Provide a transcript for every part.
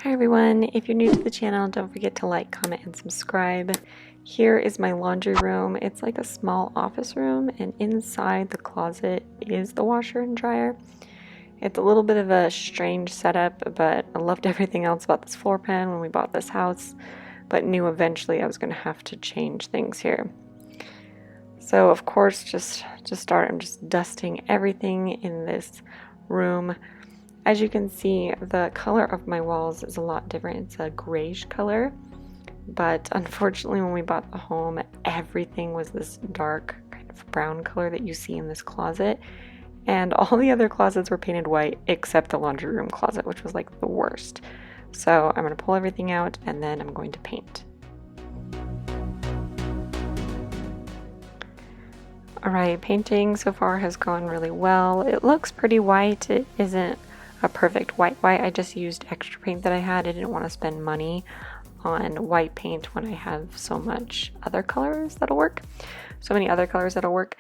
Hi everyone, if you're new to the channel, don't forget to like, comment, and subscribe. Here is my laundry room. It's like a small office room, and inside the closet is the washer and dryer. It's a little bit of a strange setup, but I loved everything else about this floor plan when we bought this house, but knew eventually I was going to have to change things here. So of course, just to start, I'm just dusting everything in this room. As you can see, the color of my walls is a lot different. It's a grayish color, but unfortunately when we bought the home, everything was this dark kind of brown color that you see in this closet, and all the other closets were painted white except the laundry room closet, which was like the worst. So I'm going to pull everything out and then I'm going to paint. Alright, painting so far has gone really well. It looks pretty white. It isn't a perfect white. I just used extra paint that I had. I didn't want to spend money on white paint when I have so much other colors that'll work. So many other colors that'll work.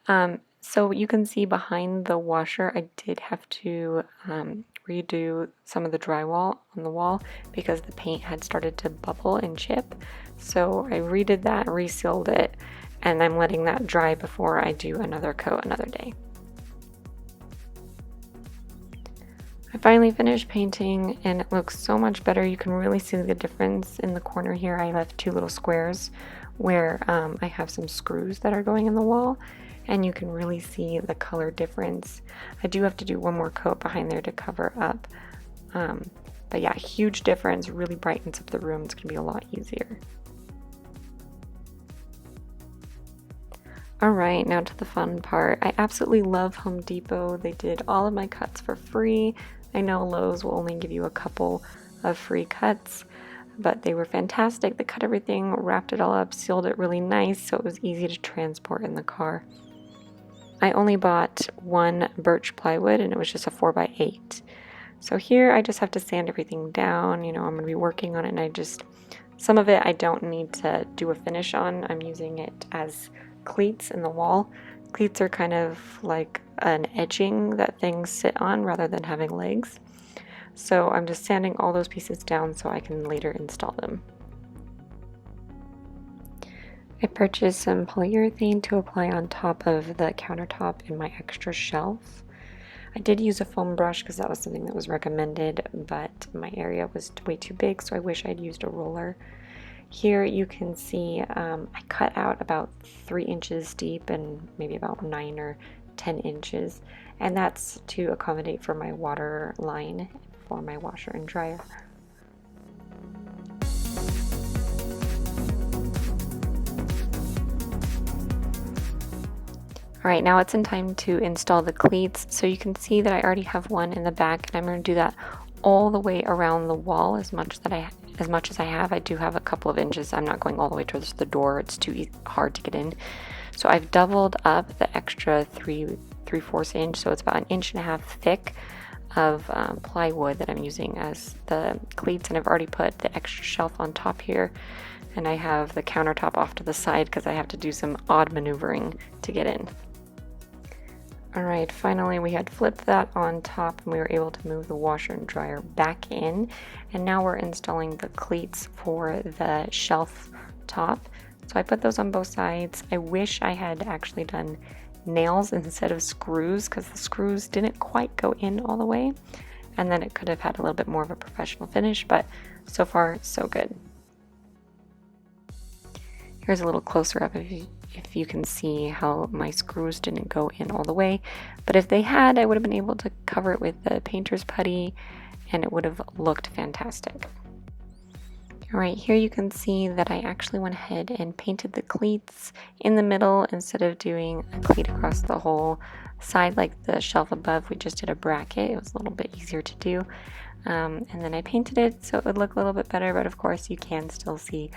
So you can see behind the washer, I did have to redo some of the drywall on the wall because the paint had started to bubble and chip. So I redid that, resealed it, and I'm letting that dry before I do another coat another day. I finally finished painting and it looks so much better. You can really see the difference in the corner here. I left two little squares where I have some screws that are going in the wall, and you can really see the color difference. I do have to do one more coat behind there to cover up. But yeah, huge difference, really brightens up the room. It's gonna be a lot easier. Alright, now to the fun part. I absolutely love Home Depot. They did all of my cuts for free. I know Lowe's will only give you a couple of free cuts, but they were fantastic. They cut everything, wrapped it all up, sealed it really nice so it was easy to transport in the car. I only bought one birch plywood and it was just a 4x8. So here I just have to sand everything down. You know, I'm going to be working on it, and some of it I don't need to do a finish on. I'm using it as cleats in the wall. Cleats are kind of like an edging that things sit on rather than having legs. So I'm just sanding all those pieces down so I can later install them. I purchased some polyurethane to apply on top of the countertop in my extra shelf. I did use a foam brush because that was something that was recommended, but my area was way too big, so I wish I'd used a roller. Here you can see I cut out about 3 inches deep and maybe about 9 or 10 inches, and that's to accommodate for my water line for my washer and dryer. Alright, now it's in time to install the cleats. So you can see that I already have one in the back, and I'm going to do that all the way around the wall as much as I have. I do have a couple of inches. I'm not going all the way towards the door. It's too hard to get in. So I've doubled up the extra 3/4 inch. So it's about 1.5 inches thick of plywood that I'm using as the cleats. And I've already put the extra shelf on top here. And I have the countertop off to the side because I have to do some odd maneuvering to get in. Alright, finally we had flipped that on top and we were able to move the washer and dryer back in, and now we're installing the cleats for the shelf top. So I put those on both sides. I wish I had actually done nails instead of screws because the screws didn't quite go in all the way, and then it could have had a little bit more of a professional finish, but so far so good. Here's a little closer up if you can see how my screws didn't go in all the way, but if they had, I would have been able to cover it with the painter's putty and it would have looked fantastic. Alright, here you can see that I actually went ahead and painted the cleats in the middle instead of doing a cleat across the whole side like the shelf above. We just did a bracket. It was a little bit easier to do, and then I painted it so it would look a little bit better, but of course you can still see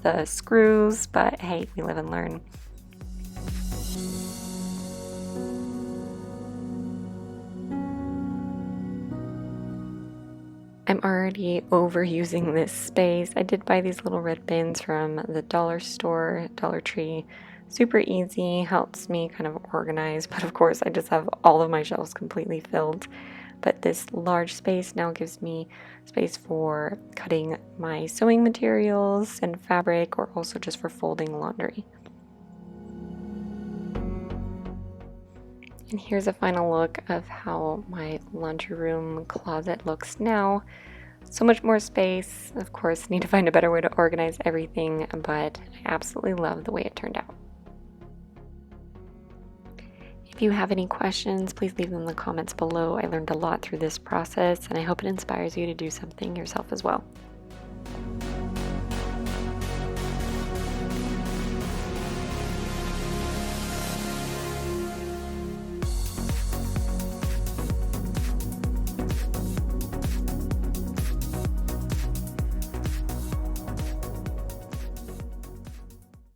the screws, but hey, we live and learn. I'm already overusing this space. I did buy these little red bins from the dollar store, Dollar Tree. Super easy, helps me kind of organize, but of course I just have all of my shelves completely filled. but this large space now gives me space for cutting my sewing materials and fabric, or also just for folding laundry. And here's a final look of how my laundry room closet looks now. So much more space. Of course, need to find a better way to organize everything, but I absolutely love the way it turned out. If you have any questions, please leave them in the comments below. I learned a lot through this process, and I hope it inspires you to do something yourself as well.